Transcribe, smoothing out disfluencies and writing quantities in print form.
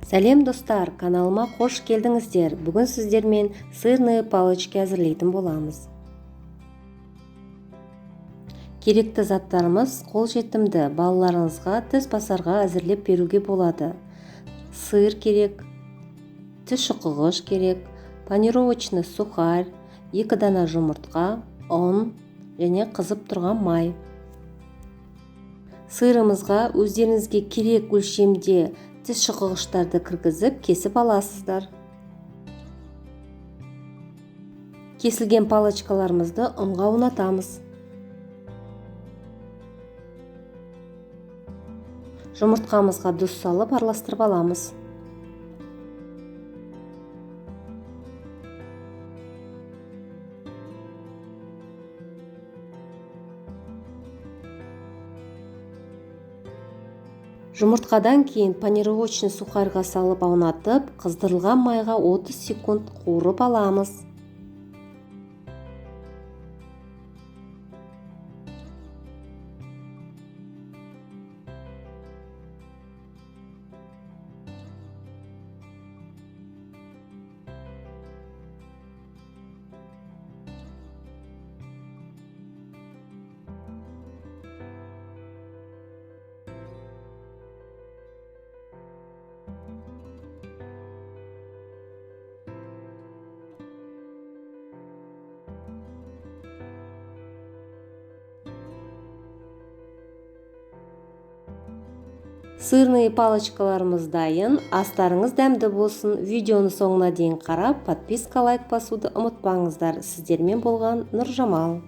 Сәлем достар, каналыма қош келдіңіздер. Бүгін сіздермен сырные палочки әзірлейтін боламыз. Керекті заттарымыз қолжетімді, балаларыңызға тіс басарға әзірлеп беруге болады. Сыр керек, тіс шұқығыш керек, панировочный сухарь, 2 дана жұмыртқа, ұн және қызып тұрған май. Сырымызға өздеріңізге керек өлшемде тіс шұқығыштарды кіргізіп кесіп аласыздар. Кесілген палочкаларымызды ұнға ұнатамыз. Жұмыртқамызға тұз салып араластырып аламыз. Жұмыртқадан кейін панировочный сухарьға салып аунатып, қыздырылған майға 30 секунд қуырып аламыз. Сырные палочкаларымыз дайын. Астарыңыз дәмді болсын. Видеоны соңына дейін қарап, подписка, лайк басуды ұмытпаңыздар. Сіздермен болған Нұржамал.